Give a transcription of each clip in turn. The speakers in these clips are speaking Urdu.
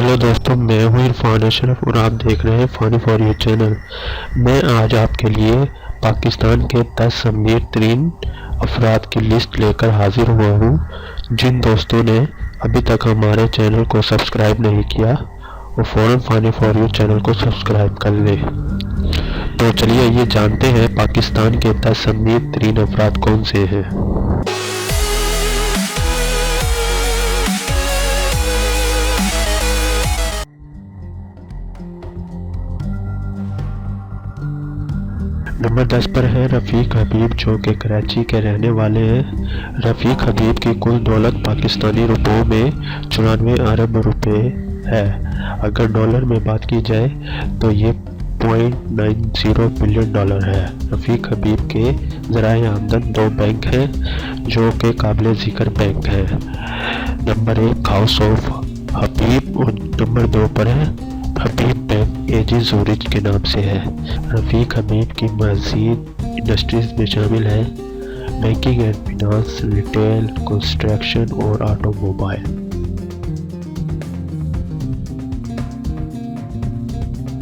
ہیلو دوستوں، میں ہوں عرفان اشرف اور آپ دیکھ رہے ہیں فانی فار یو چینل۔ میں آج آپ کے لیے پاکستان کے 10 امیر ترین افراد کی لسٹ لے کر حاضر ہوا ہوں۔ جن دوستوں نے ابھی تک ہمارے چینل کو سبسکرائب نہیں کیا وہ فوراً فانی فار یو چینل کو سبسکرائب کر لیں۔ تو چلیے یہ جانتے ہیں پاکستان کے 10 امیر ترین افراد کون سے ہیں۔ نمبر 10 پر ہے رفیق حبیب، جو کہ کراچی کے رہنے والے ہیں۔ رفیق حبیب کی کل دولت پاکستانی روپوں میں 94 ارب روپے ہے۔ اگر ڈالر میں بات کی جائے تو یہ 0.90 بلین ڈالر ہے۔ رفیق حبیب کے ذرائع آمدن 2 بینک ہیں جو کہ قابل ذکر بینک ہیں۔ نمبر 1 ہاؤس آف حبیب اور نمبر 2 پر ہے حبیب بینک ایجی زورج کے نام سے ہے۔ رفیق حبیب کی مزید انڈسٹریز میں شامل ہیں banking and finance, retail, construction اور آٹو موبائل۔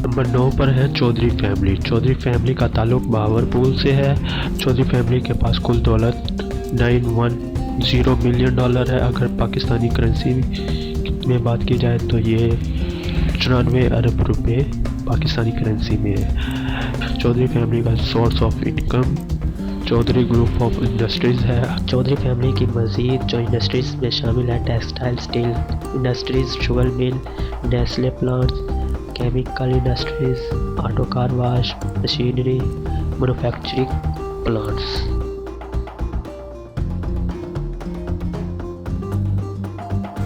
نمبر 9 پر ہے چودھری فیملی۔ چودھری فیملی کا تعلق بہاولپور سے ہے۔ چودھری فیملی کے پاس کل دولت 910 ملین ڈالر ہے۔ اگر پاکستانی کرنسی میں بات کی جائے تو یہ 94 ارب روپے پاکستانی کرنسی میں ہے۔ چودھری فیملی کا source of income Chaudhry group of industries ہے۔ چودھری فیملی کی مزید جو انڈسٹریز میں شامل ہے textile, steel industries, sugar mill, Nestle plants, chemical industries, auto car wash, machinery, manufacturing plants.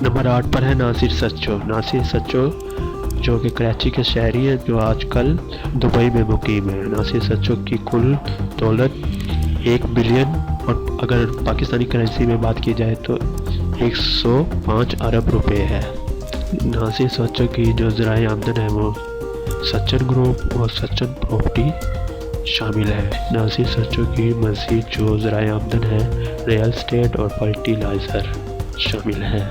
Number 8 پر ہے ناصر سچو۔ ناصر سچو جو کہ کراچی کے شہری ہیں، جو آج کل دبئی میں مقیم ہے۔ ناصر سچو کی کل دولت 1 بلین اور اگر پاکستانی کرنسی میں بات کی جائے تو 105 ارب روپے ہے۔ ناصر سچو کی جو ذرائع آمدن ہے وہ سچن گروپ اور سچن پراپرٹی شامل ہے۔ ناصر سچو کی مزید جو ذرائع آمدن ہے ریئل اسٹیٹ اور فرٹیلائزر شامل ہے۔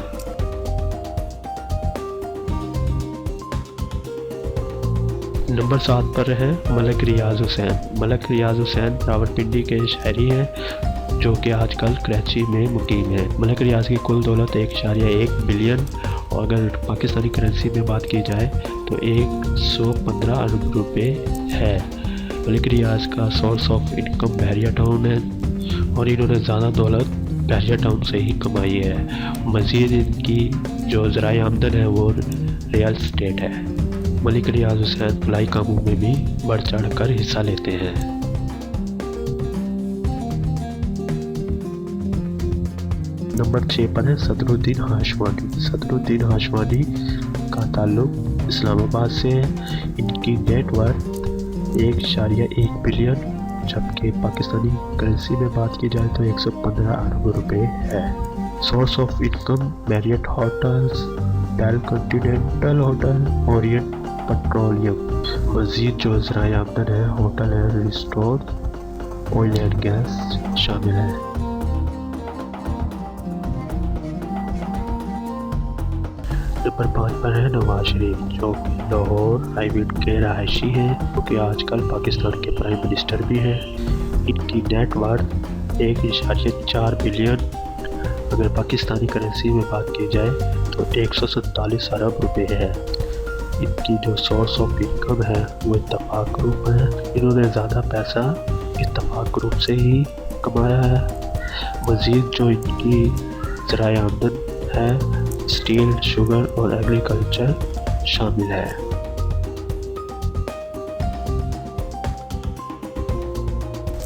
نمبر 7 پر ہے ملک ریاض حسین۔ ملک ریاض حسین راولپنڈی کے شہری ہیں جو کہ آج کل کراچی میں مقیم ہے۔ ملک ریاض کی کل دولت 1.1 بلین اور اگر پاکستانی کرنسی میں بات کی جائے تو 115 ارب روپے ہے۔ ملک ریاض کا سورس آف انکم بحریہ ٹاؤن ہے اور انہوں نے زیادہ دولت بحریہ ٹاؤن سے ہی کمائی ہے۔ مزید ان کی جو ذرائع آمدن ہے وہ ریئل اسٹیٹ ہے۔ ملک ریاض حسین فلاحی کاموں میں بھی بڑھ چڑھ کر حصہ لیتے ہیں۔ نمبر 6 پر ہے صدر الدین ہاشمانی۔ صدر الدین ہاشمانی کا تعلق اسلام آباد سے ہے۔ ان کی نیٹ ورتھ 1.1 بلین جبکہ پاکستانی کرنسی میں بات کی جائے تو 115 ارب روپے ہے۔ Source of income Marriott hotels, ڈیل کنٹیننٹل ہوٹل، اورینٹ پیٹرولیم۔ مزید جو ذرائع آمدن ہے hotel and restaurant, oil and gas شامل ہے۔ نمبر 5 پر ہے نواز شریف، جو کہ لاہور ہائی وے کے رہائشی ہیں، جو کہ آج کل پاکستان کے پرائم منسٹر بھی ہیں۔ ان کی نیٹ ورتھ 1.4 بلین اگر پاکستانی کرنسی میں بات کی جائے تو 147 ارب روپے ہے۔ ان کی جو سورس آف انکم ہے وہ اتفاق گروپ ہے۔ انہوں نے زیادہ پیسہ اتفاق گروپ سے ہی کمایا ہے۔ مزید جو ان کی ذرائع آمدن ہے اسٹیل، شوگر اور ایگریکلچر شامل ہے۔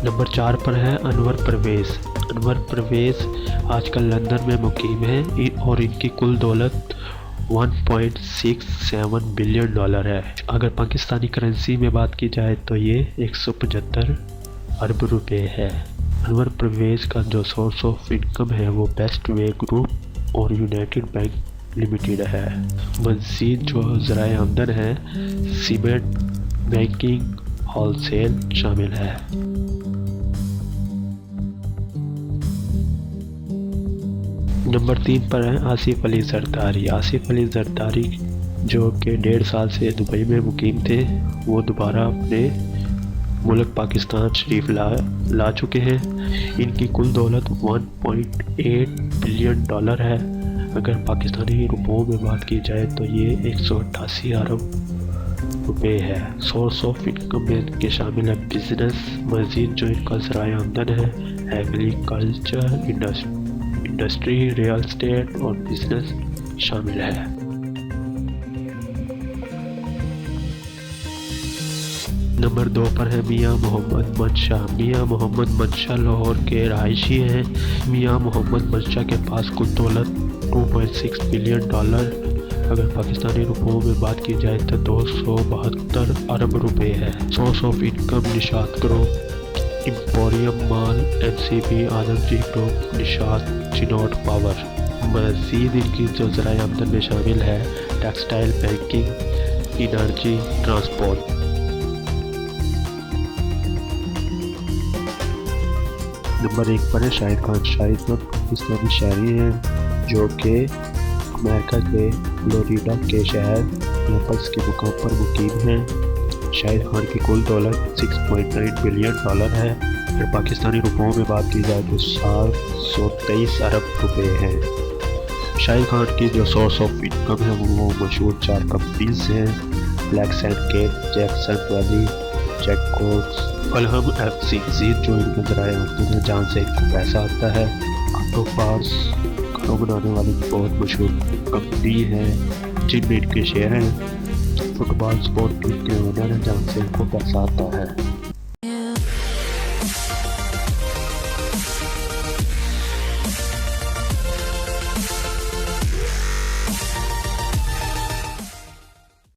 نمبر 4 پر ہے انور پرویز۔ انور پرویز آج کل لندن میں مقیم ہے اور ان کی کل دولت 1.67 بلین ڈالر ہے۔ اگر پاکستانی کرنسی میں بات کی جائے تو یہ 175 ارب روپے ہے۔ انور پرویز کا جو سورس آف انکم ہے وہ بیسٹ وے گروپ اور یونائٹڈ بینک لمیٹڈ ہے۔ مزید جو ذرائع آمدن ہے سیمنٹ، بینکنگ، ہول سیل شامل ہے۔ نمبر 3 پر ہے آصف علی زرداری۔ آصف علی زرداری جو کہ 1.5 سال سے دبئی میں مقیم تھے، وہ دوبارہ اپنے ملک پاکستان شریف لا چکے ہیں۔ ان کی کل دولت 1.8 بلین ڈالر ہے۔ اگر پاکستانی روپوں میں بات کی جائے تو یہ 188 ارب روپے ہے۔ سورس آف انکم میں ان کے شامل ہے بزنس، مزید جو ان کا ذرائع آمدن ہے ایگریکلچر، انڈسٹری، ریئل اسٹیٹ اور بزنس شامل ہے۔ نمبر 2 پر ہے میاں محمد منشا۔ میاں محمد منشا لاہور کے رہائشی ہیں۔ میاں محمد منشا کے پاس کل دولت 2.6 بلین ڈالر، اگر پاکستانی روپوں میں بات کی جائے تو 272 ارب روپے ہے۔ Source of income Nishat group, emporium mall, MCB Adam G group, Nishat Chiniot power. مزید ان کی جو ذرائع آمدن میں شامل ہے textile, banking, energy, transport. Number 1 پر ہے شاہد خان۔ شاہد خان پاکستانی شہری ہیں جو کہ امریکہ کے فلوریڈا کے شہر نیپلز کے مقام پر مقیم ہیں۔ شاہد خان کی کل دولت 6.9 بلین ڈالر ہے۔ اگر پاکستانی روپوں میں بات کی جائے تو 723 ارب روپے ہیں۔ شاہد خان کی جو سورس آف انکم ہے وہ مشہور 4 کمپنیز ہیں، بلیکس اینڈ کیٹ، جیکسن ویلی، جیک کوٹس، الہم FC۔ مزید جو ان کے ذرائع آمدن ہے جہاں سے ان کو پیسہ آتا ہے، آٹو پارٹس، کاروں بنانے والی بہت مشہور کمپنی ہے جن میں ان کے شیئر ہیں، فٹ بال سپورٹ ٹیم کے اونر ہیں جہاں سے ان کو پیسہ آتا ہے۔